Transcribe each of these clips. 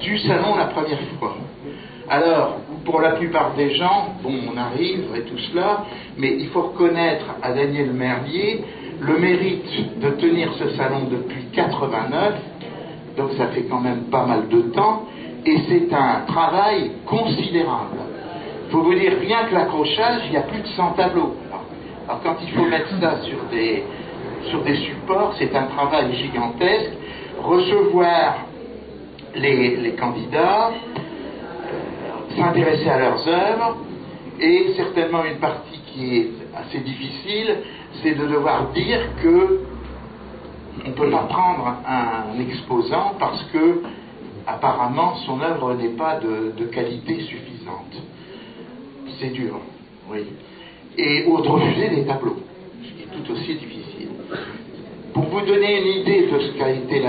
du salon la première fois. Alors, pour la plupart des gens, bon, on arrive et tout cela, mais il faut reconnaître à Daniel Merlier le mérite de tenir ce salon depuis 89, donc ça fait quand même pas mal de temps, et c'est un travail considérable. Il faut vous dire, rien que l'accrochage, il y a plus de 100 tableaux. Alors quand il faut mettre ça sur des supports, c'est un travail gigantesque. Recevoir les candidats, s'intéresser à leurs œuvres, et certainement une partie qui est assez difficile, c'est de devoir dire que on ne peut pas prendre un exposant parce que apparemment son œuvre n'est pas de qualité suffisante. C'est dur, oui. Ou de refuser des tableaux, ce qui est tout aussi difficile. Pour vous donner une idée de ce qu'a été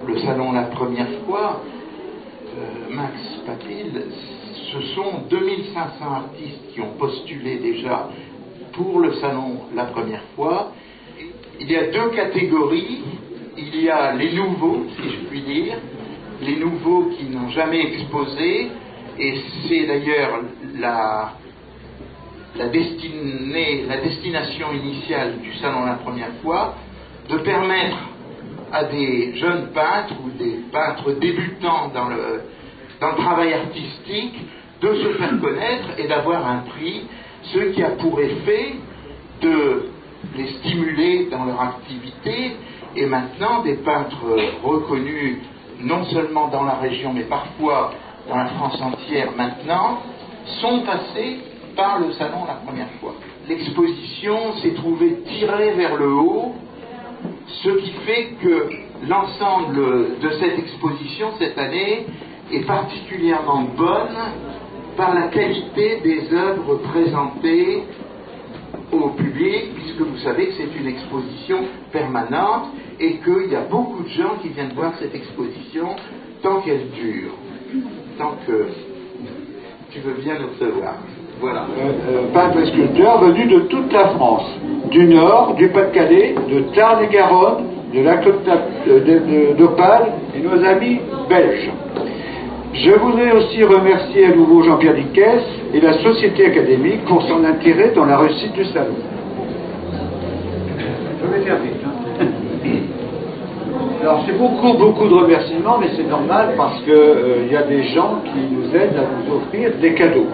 le salon la première fois, Max Papil, ce sont 2500 artistes qui ont postulé déjà pour le salon la première fois. Il y a deux catégories. Il y a les nouveaux, si je puis dire, les nouveaux qui n'ont jamais exposé, et c'est d'ailleurs la destination initiale du salon la première fois, de permettre à des jeunes peintres ou des peintres débutants dans le travail artistique de se faire connaître et d'avoir un prix, ce qui a pour effet de les stimuler dans leur activité. Et maintenant, des peintres reconnus non seulement dans la région, mais parfois dans la France entière maintenant, sont passés par le salon la première fois. L'exposition s'est trouvée tirée vers le haut, ce qui fait que l'ensemble de cette exposition cette année est particulièrement bonne par la qualité des œuvres présentées au public, puisque vous savez que c'est une exposition permanente et qu'il y a beaucoup de gens qui viennent voir cette exposition tant qu'elle dure, tant que tu veux bien nous recevoir. Voilà. Peintre et sculpteur venus de toute la France, du Nord, du Pas-de-Calais, de Tarn-et-Garonne, de la côte d'Opale et nos amis belges. Je voudrais aussi remercier à nouveau Jean-Pierre Dickès et la Société académique pour son intérêt dans la réussite du salon. Je vais faire vite. Alors c'est beaucoup de remerciements, mais c'est normal parce qu'il y a des gens qui nous aident à nous offrir des cadeaux.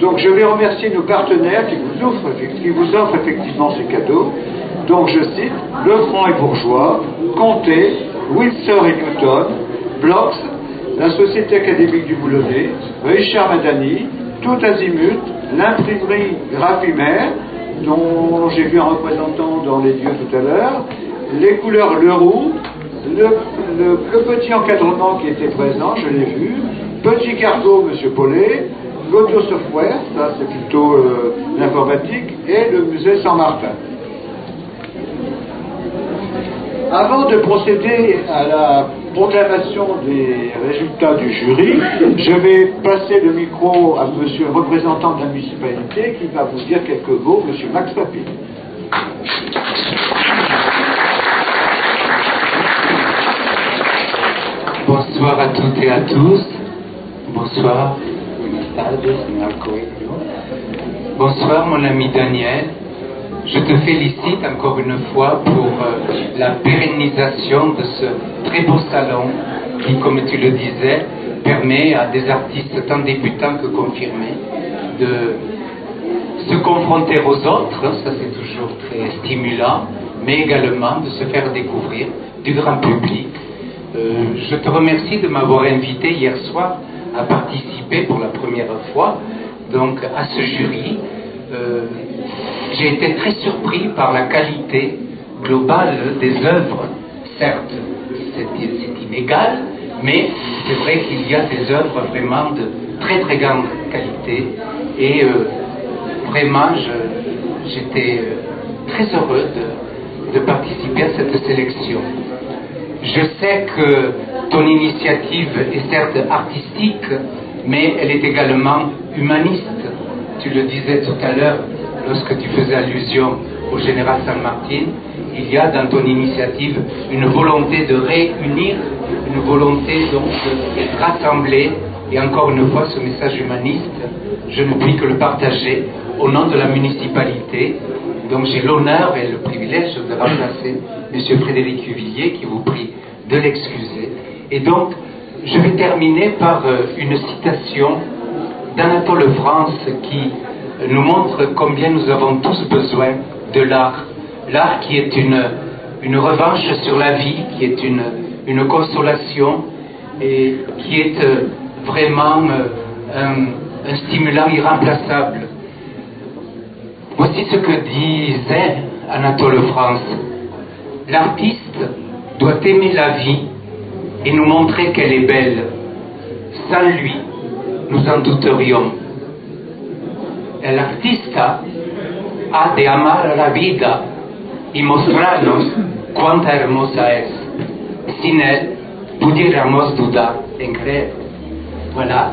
Donc je vais remercier nos partenaires qui vous offrent effectivement ces cadeaux. Donc je cite Lefranc et Bourgeois, Comté, Wilson et Newton, Blox, la Société académique du Boulonnais, Richard Madani, Tout Azimut, l'imprimerie Graphimer, dont j'ai vu un représentant dans les lieux tout à l'heure, les couleurs Leroux, le petit encadrement qui était présent, je l'ai vu, Petit Cargo, M. Paulet, Goto Software, ça c'est plutôt l'informatique, et le musée Saint-Martin. Avant de procéder à la proclamation des résultats du jury, je vais passer le micro à monsieur le représentant de la municipalité qui va vous dire quelques mots, monsieur Max Papil. Bonsoir à toutes et à tous. Bonsoir. Bonsoir mon ami Daniel. Je te félicite encore une fois pour la pérennisation de ce très beau salon qui, comme tu le disais, permet à des artistes tant débutants que confirmés de se confronter aux autres, ça c'est toujours très stimulant, mais également de se faire découvrir du grand public. Je te remercie de m'avoir invité hier soir à participer pour la première fois donc à ce jury. J'ai été très surpris par la qualité globale des œuvres. Certes, c'est inégal, mais c'est vrai qu'il y a des œuvres vraiment de très très grande qualité et vraiment j'étais très heureux de participer à cette sélection. Je sais que ton initiative est certes artistique, mais elle est également humaniste. Tu le disais tout à l'heure, lorsque tu faisais allusion au général San Martin, il y a dans ton initiative une volonté de réunir une volonté donc de rassembler, et encore une fois ce message humaniste, je ne puis que le partager au nom de la municipalité. Donc j'ai l'honneur et le privilège de remplacer M. Frédéric Huvillier, qui vous prie de l'excuser. Et donc, je vais terminer par une citation d'Anatole France qui nous montre combien nous avons tous besoin de l'art. L'art qui est une revanche sur la vie, qui est une consolation et qui est vraiment un stimulant irremplaçable. Voici ce que disait Anatole France. L'artiste doit aimer la vie et nous montrer qu'elle est belle. Sans lui, nous en douterions. El artista ha de amar la vida y mostrarnos cuánta hermosa es. Sin él, pudiéramos dudar en creer. Voilà.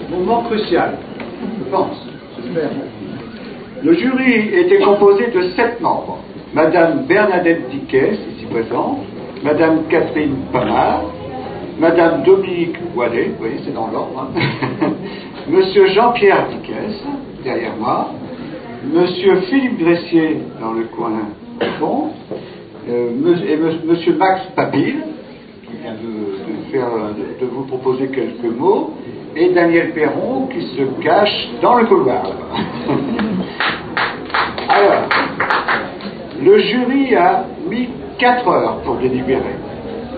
Moment crucial, je pense, j'espère. Le jury était composé de 7 membres. Madame Bernadette Dickès, ici présente, Madame Catherine Pamard, Madame Dominique Wallet, vous voyez, c'est dans l'ordre, hein. Monsieur Jean-Pierre Dickès, derrière moi, Monsieur Philippe Dressier, dans le coin au fond, et Monsieur Max Papille, qui vient de vous proposer quelques mots, et Daniel Perron, qui se cache dans le couloir. Alors, le jury a mis 4 heures pour délibérer,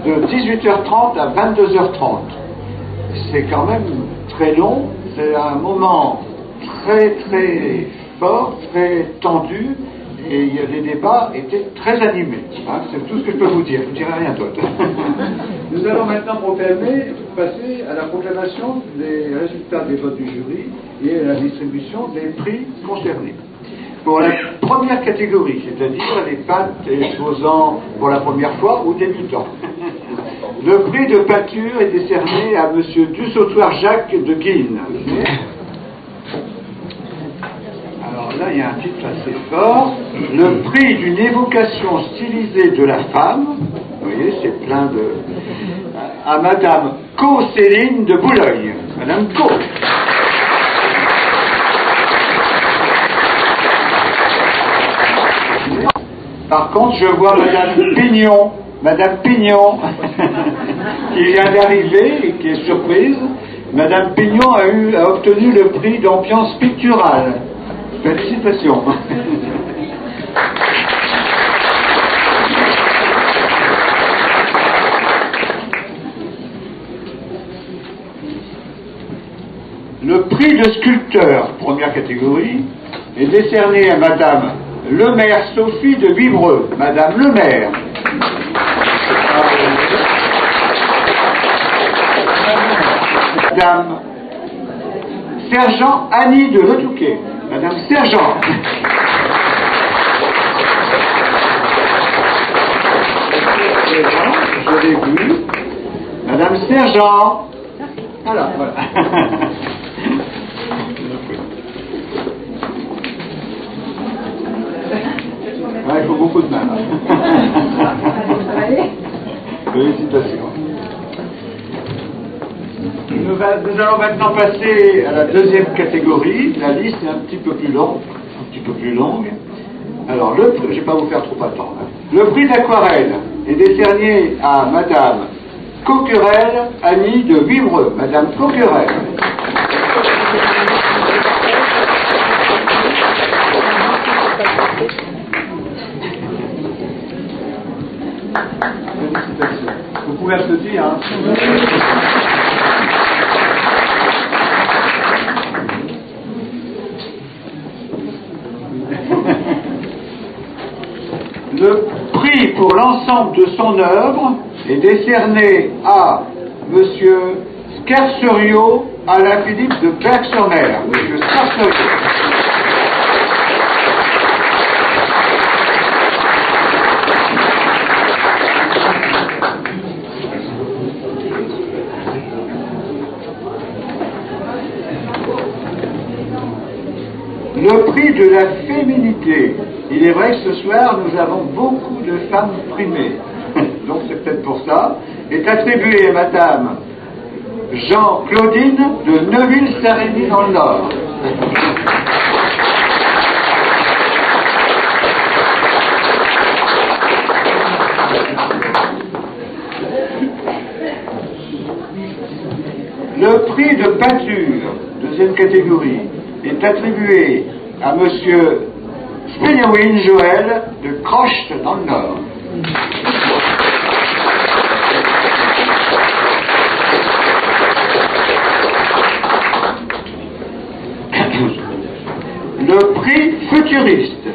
de 18h30 à 22h30. C'est quand même très long, c'est un moment très très fort, très tendu, et les débats étaient très animés. Hein, c'est tout ce que je peux vous dire, je ne dirai rien d'autre. Nous allons maintenant passer à la proclamation des résultats des votes du jury et à la distribution des prix concernés. Pour la première catégorie, c'est-à-dire les peintres exposant pour la première fois ou débutants. Le prix de peinture est décerné à M. Dussautoir Jacques de Guines. Alors là, il y a un titre assez fort. Le prix d'une évocation stylisée de la femme. Vous voyez, c'est plein de... à Madame Co-Céline de Boulogne. Madame Co. Par contre, je vois Madame Pignon, qui vient d'arriver et qui est surprise. Madame Pignon a obtenu le prix d'ambiance picturale. Félicitations. Le prix de sculpteur, première catégorie, est décerné à Madame Lemaire Sophie de Vibreux. Madame Lemaire. Madame Sergent Annie de Letouquet. Madame Sergent. Je l'ai vu. Madame Sergent. Voilà. Il faut beaucoup de mains. Félicitations. Nous allons maintenant passer à la deuxième catégorie. La liste est un petit peu plus longue. Alors, je ne vais pas vous faire trop attendre. Le prix d'aquarelle est décerné à Madame Coquerel Annie de Vibreux. Madame Coquerel. Félicitations. Vous pouvez applaudir, hein. Le prix pour l'ensemble de son œuvre est décerné à Monsieur Scarcerio Alain Philippe de Berg-sur-Mer. Monsieur Scarcerio. prix de la féminité. Il est vrai que ce soir, nous avons beaucoup de femmes primées. Donc c'est peut-être pour ça. Est attribué à Madame Jean-Claudine de Neuville-Saint-Rémy dans le Nord. Le prix de peinture, deuxième catégorie, est attribué à Monsieur Spéniawin Joël de Croche dans le Nord. Le prix futuriste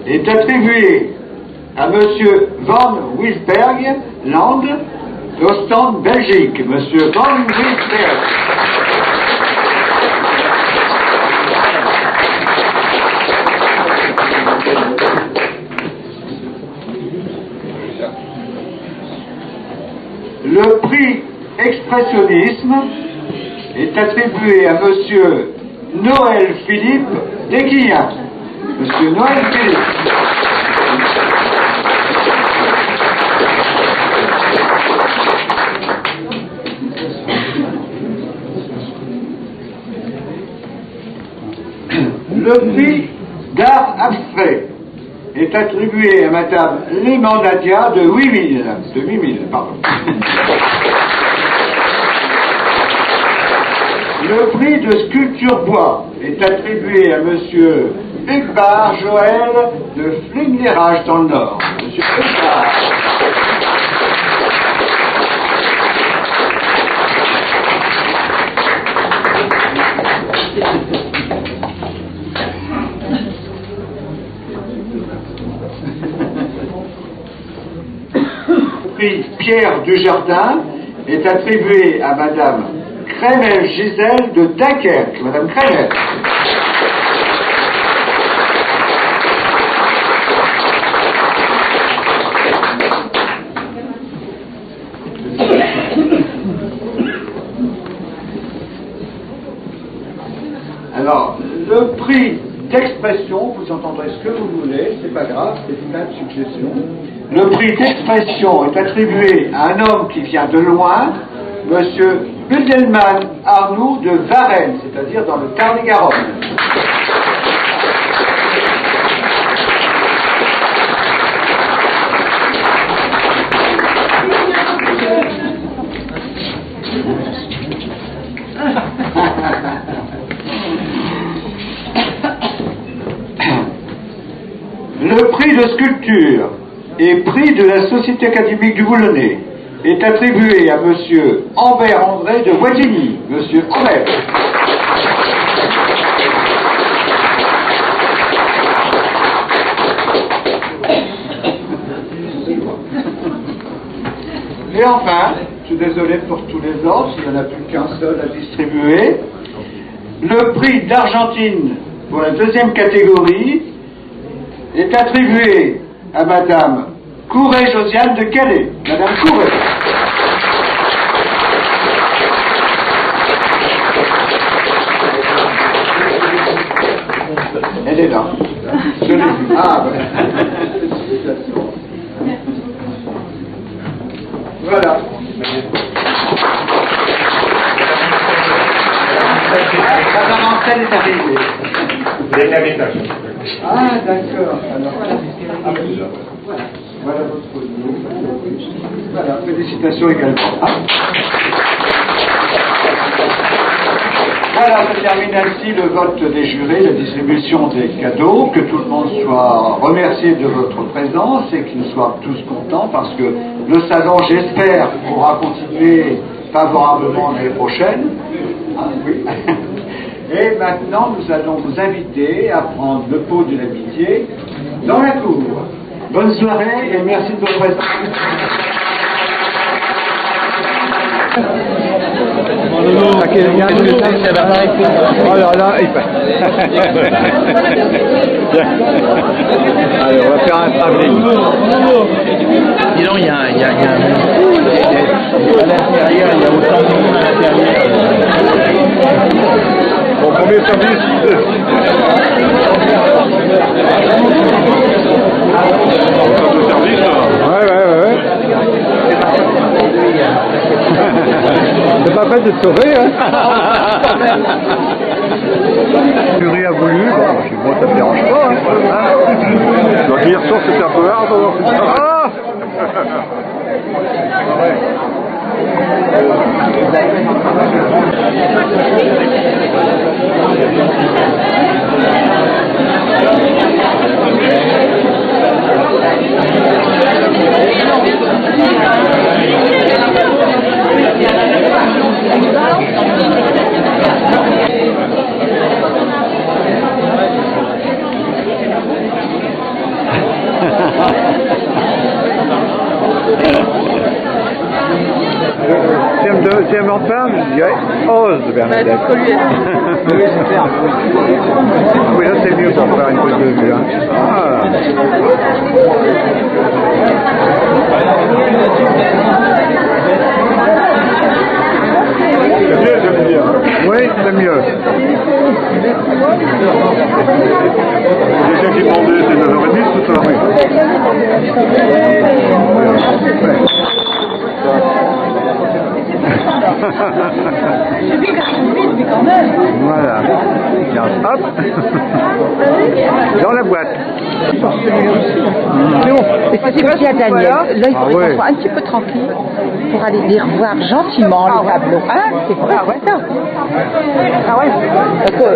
est attribué à Monsieur Van Wisberg Land d'Ostende, Belgique. Monsieur Van Wisberg. Le prix expressionnisme est attribué à Monsieur Noël Philippe d'Aiguillin. Monsieur Noël Philippe. Le prix d'art abstrait est attribué à Madame Limandatia de 8000, pardon. Le prix de sculpture bois est attribué à Monsieur Hugbard Joël de Flinglérage dans le Nord. Monsieur Hugbard. Le prix Pierre Dujardin est attribué à Madame Crémel Gisèle de Dunkerque. Madame Crémel. Alors, le prix d'expression, vous entendrez ce que vous voulez, c'est pas grave, c'est une même succession. Le prix d'expression est attribué à un homme qui vient de loin, Monsieur Budelman Arnoux de Varennes, c'est-à-dire dans le Tarn-et-Garonne. Le prix de sculpture et prix de la Société académique du Boulonnais est attribué à Monsieur Ambert André de Voisigny. Monsieur Ambert. Et enfin, je suis désolé pour tous les autres, il n'y en a plus qu'un seul à distribuer. Le prix d'Argentine pour la deuxième catégorie est attribué à Madame Couret-Josiane de Calais. Madame Couret. Elle est là. Je l'ai vue. Ah, voilà. Madame Ansel est arrivée. Vous êtes à l'étage. Ah, d'accord. Alors, voilà. Voilà votre nom. Voilà, félicitations également. Ah. Voilà, se termine ainsi le vote des jurés, la distribution des cadeaux, que tout le monde soit remercié de votre présence et que nous soyons tous contents parce que le salon, j'espère, pourra continuer favorablement l'année prochaine. Ah, oui. Et maintenant, nous allons vous inviter à prendre le pot de l'amitié dans la cour. Bonne soirée et merci de votre présence. Oh là là, allez, on va faire un travelling. Dis donc, il y a à l'intérieur, il y a autant de monde à l'intérieur. Bon, premier service. de te sauver, hein. Le jury a voulu, bon, moi ça me dérange pas, hein. Donc hier soir c'était un peu hard, alors c'est ça. Si elle m'en parle, je dirais ose de Bernadette. Oui, c'est clair. Oui, là c'est mieux pour faire une prise de vue. Hein. Ah. Oui, c'est mieux. Quelqu'un qui demandait, c'est 9h30 ce soir, oui. Voilà. Hop. Dans la boîte. C'est bon. Et c'est petit à Daniel. Là, il faut qu'on soit un petit peu tranquille pour aller les revoir gentiment, les tableaux. Hein, c'est vrai, c'est ça. Ah ouais. Et toi,